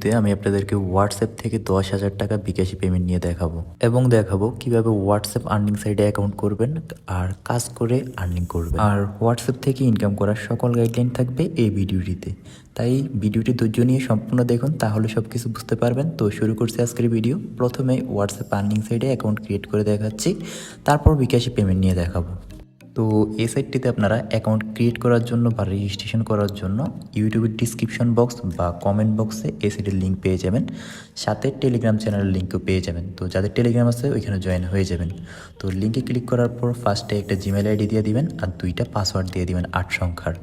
ভিডিওতে আমি আপনাদেরকে হোয়াটসঅ্যাপ থেকে 10,000 টাকা বিকাশী পেমেন্ট নিয়ে দেখাবো এবং দেখাবো কিভাবে হোয়াটসঅ্যাপ আর্নিং সাইটে অ্যাকাউন্ট করবেন আর কাজ করে আর্নিং করবেন। আর হোয়াটসঅ্যাপ থেকে ইনকাম করার সকল গাইডলাইন থাকবে এই ভিডিওটিতে, তাই ভিডিওটি ধৈর্য নিয়ে সম্পূর্ণ দেখুন, তাহলে সব কিছু বুঝতে পারবেন। তো শুরু করছি আজকের ভিডিও। প্রথমে হোয়াটসঅ্যাপ আর্নিং সাইটে অ্যাকাউন্ট ক্রিয়েট করে দেখাচ্ছি, তারপর বিকাশী পেমেন্ট নিয়ে দেখাবো। তো এই সাইটটিতে আপনারা অ্যাকাউন্ট ক্রিয়েট করার জন্য বা রেজিস্ট্রেশন করার জন্য ইউটিউবের ডিসক্রিপশন বক্স বা কমেন্ট বক্সে এই সাইটের লিঙ্ক পেয়ে যাবেন, সাথে টেলিগ্রাম চ্যানেলের লিঙ্কও পেয়ে যাবেন। তো যাদের টেলিগ্রাম আছে ওইখানে জয়েন হয়ে যাবেন। তো লিঙ্কে ক্লিক করার পর ফার্স্টে একটা জিমেল আইডি দিয়ে দিবেন আর 2টা পাসওয়ার্ড দিয়ে দিবেন 8 সংখ্যার।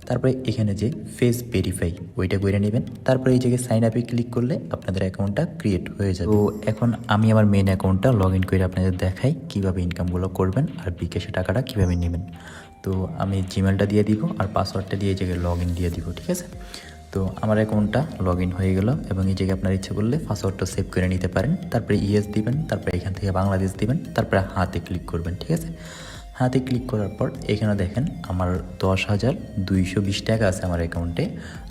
তারপরে এখানে যে ফেস ভেরিফাই ওইটা করে নেবেন। তারপরে এই জায়গায় সাইন আপে ক্লিক করলে আপনাদের অ্যাকাউন্টটা ক্রিয়েট হয়ে যাবে। তো এখন আমি আমার মেন অ্যাকাউন্টটা লগ ইন করে আপনাদের দেখাই কীভাবে ইনকামগুলো করবেন আর বিকাশে টাকাটা কীভাবে নেবেন। তো আমি জিমেলটা দিয়ে দিব আর পাসওয়ার্ডটা দিয়ে এই জায়গায় লগ ইন দিয়ে দিব, ঠিক আছে। তো আমার অ্যাকাউন্টটা লগ ইন হয়ে গেল এবং এই জায়গায় আপনার ইচ্ছা করলে পাসওয়ার্ডটা সেভ করে নিতে পারেন। তারপরে ইয়েস দিবেন, তারপরে এখান থেকে বাংলাদেশ দিবেন, তারপরে হাতে ক্লিক করবেন, ঠিক আছে। হাতে ক্লিক করার পর এখানে দেখেন আমার 10,220 টাকা আছে আমার অ্যাকাউন্টে।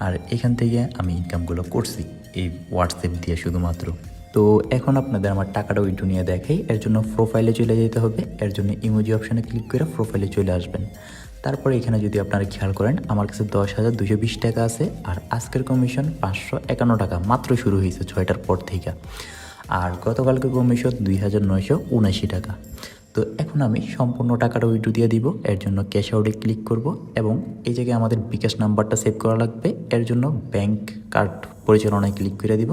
আর এখান থেকে আমি ইনকামগুলো করছি এই হোয়াটসঅ্যাপ দিয়ে শুধুমাত্র। তো এখন আপনাদের আমার টাকাটা উইথড্র নিয়ে দেখাই। এর জন্য প্রোফাইলে চলে যেতে হবে। এর জন্য ইমোজি অপশানে ক্লিক করে প্রোফাইলে চলে আসবেন। তারপরে এখানে যদি আপনারা খেয়াল করেন আমার কাছে 10,220 টাকা আছে আর আজকের কমিশন 551 টাকা মাত্র শুরু হয়েছে 6টার পর থেকে। আর গতকালকের কমিশন 2,979 টাকা। তো এখন আমি সম্পূর্ণ টাকাটা উইথড্র দিয়ে দিব। এর জন্য ক্যাশ আউটে ক্লিক করব এবং এই জায়গায় আমাদের বিকাশ নাম্বারটা সেভ করা লাগবে। এর জন্য ব্যাংক কার্ড পরিচালনায় ক্লিক করে দিব।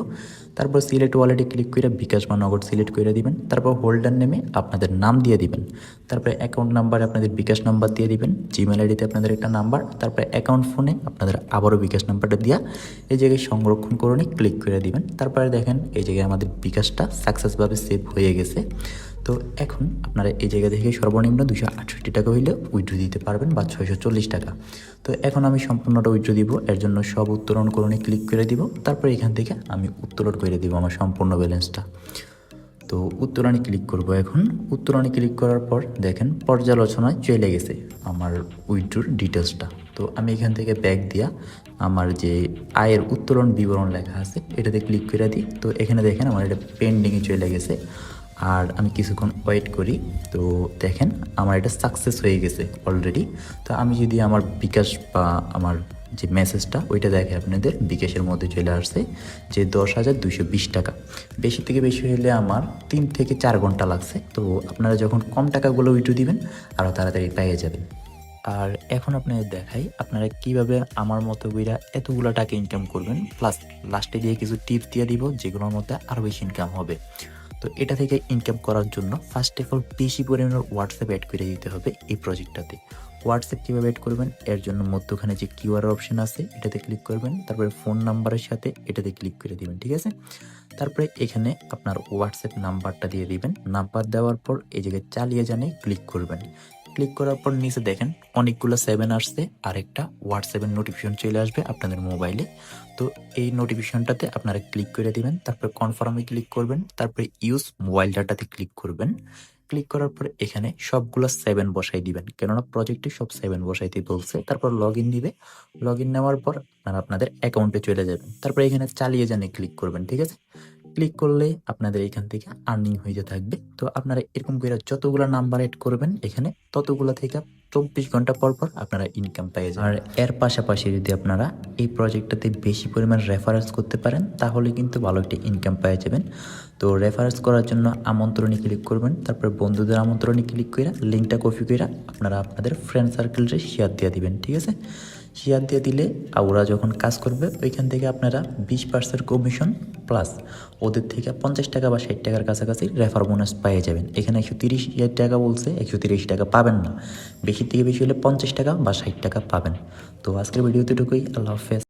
তারপর সিলেক্ট ওয়ালেটে ক্লিক করে বিকাশ বা নগদ সিলেক্ট করে দিবেন। তারপর হোল্ডার নেমে আপনাদের নাম দিয়ে দিবেন। তারপরে অ্যাকাউন্ট নাম্বারে আপনাদের বিকাশ নাম্বার দিয়ে দিবেন। জিমেল আইডিতে আপনাদের একটা নাম্বার, তারপরে অ্যাকাউন্ট ফোনে আপনাদের আবারও বিকাশ নাম্বারটা দিয়া এই জায়গায় সংরক্ষণ করে নিয়ে ক্লিক করে দিবেন। তারপরে দেখেন এই জায়গায় আমাদের বিকাশটা সাকসেসভাবে সেভ হয়ে গেছে। তো এখন আপনারা এই জায়গা থেকে সর্বনিম্ন 268 টাকা হইলে উইথড্র দিতে পারবেন বা 640 টাকা। তো এখন আমি সম্পূর্ণটা উইথড্র দিব। এর জন্য সব উত্তোলন করণে ক্লিক করে দিব। তারপর এখান থেকে আমি উত্তোলন করে দিব আমার সম্পূর্ণ ব্যালেন্সটা। তো উত্তোলনে ক্লিক করব। এখন উত্তোলনে ক্লিক করার পর দেখেন পর্যালোচনায় চলে গেছে আমার উইথড্রোর ডিটেলসটা। তো আমি এখান থেকে ব্যাক দিয়া আমার যে আয়ের উত্তোলন বিবরণ লেখা আছে এটাতে ক্লিক করে দিই। তো এখানে দেখেন আমার এটা পেন্ডিংয়ে চলে গেছে। আর আমি কিছুক্ষণ ওয়েট করি। তো দেখেন আমার এটা সাকসেস হয়ে গেছে অলরেডি। তো আমি যদি আমার বিকাশ বা আমার যে মেসেজটা ওইটা দেখে আপনাদের বিকাশের মধ্যে চলে আসছে যে 10,220 টাকা। বেশি থেকে বেশি হলে আমার 3 থেকে 4 ঘন্টা লাগছে। তো আপনারা যখন কম টাকাগুলো উইথড্র দিবেন আরও তাড়াতাড়ি পেয়ে যাবেন। আর এখন আপনাদের দেখাই আপনারা কিভাবে আমার মতো কইরা এতগুলো টাকা ইনকাম করবেন, প্লাস লাস্টে দিয়ে কিছু টিপস দিয়ে দিব যেগুলোর মধ্যে আরও বেশি ইনকাম হবে। তো এটা থেকে ইনকাম করার জন্য ফার্স্ট অফ অল বেশি পরিমাণের হোয়াটসঅ্যাপ অ্যাড করে দিতে হবে এই প্রজেক্টটাতে। হোয়াটসঅ্যাপ কীভাবে অ্যাড করবেন, এর জন্য মধ্যখানে যে কিউআর অপশন আছে এটাতে ক্লিক করবেন, তারপরে ফোন নাম্বারের সাথে এটাতে ক্লিক করে দিবেন, ঠিক আছে। তারপরে এখানে আপনার হোয়াটসঅ্যাপ নাম্বারটা দিয়ে দিবেন। নাম্বার দেওয়ার পর এই জায়গায় চালিয়ে জানে ক্লিক করবেন। ক্লিক করার পর নিচে দেখেন অনেকগুলো 7 আসছে আর একটা হোয়াটসঅ্যাপের নোটিফিকেশন চলে আসবে আপনাদের মোবাইলে। তো এই নোটিফিকেশনটাতে আপনারা ক্লিক করে দিবেন, তারপরে কনফার্মে ক্লিক করবেন, তারপরে ইউজ মোবাইল ডাটাতে ক্লিক করবেন। ক্লিক করার পর এখানে সবগুলো 7 বসাই দিবেন, কেননা প্রজেক্টে সব 7 বসাইতে বলছে। তারপর লগ ইন দিবে। লগ ইন নেওয়ার পর আপনারা আপনাদের অ্যাকাউন্টে চলে যাবেন। তারপরে এখানে চালিয়ে জানে ক্লিক করবেন, ঠিক আছে। ক্লিক করলে আপনাদের এখান থেকে আর্নিং হইতে থাকবে। তো আপনারা এরকম করে যতগুলো নাম্বার এড করবেন এখানে ততগুলো থেকে 24 ঘন্টা পর পর আপনারা ইনকাম পেয়ে যাবেন। আর এর পাশাপাশি যদি আপনারা এই প্রজেক্টটাতে বেশি পরিমাণ রেফারেন্স করতে পারেন তাহলে কিন্তু ভালো একটা ইনকাম পেয়ে যাবেন। তো রেফারেন্স করার জন্য আমন্ত্রণে ক্লিক করবেন, তারপর বন্ধুদের আমন্ত্রণে ক্লিক করে লিঙ্কটা কপি করে আপনারা আপনাদের ফ্রেন্ড সার্কেলে শেয়ার দিয়ে দিবেন, ঠিক আছে। শেয়ার দিয়ে দিলে ওরা যখন কাজ করবে ওইখান থেকে আপনারা 20% কমিশন প্লাস ওদের থেকে 50 টাকা বা 60 টাকার কাছাকাছি রেফার বোনাস পেয়ে যাবেন। এখানে 130 টাকা বলছে, 130 টাকা পাবেন না, বেশি থেকে বেশি হলে 50 টাকা বা 60 টাকা পাবেন। তো আজকের ভিডিওতে এটুকুই। আল্লাহ হাফেজ।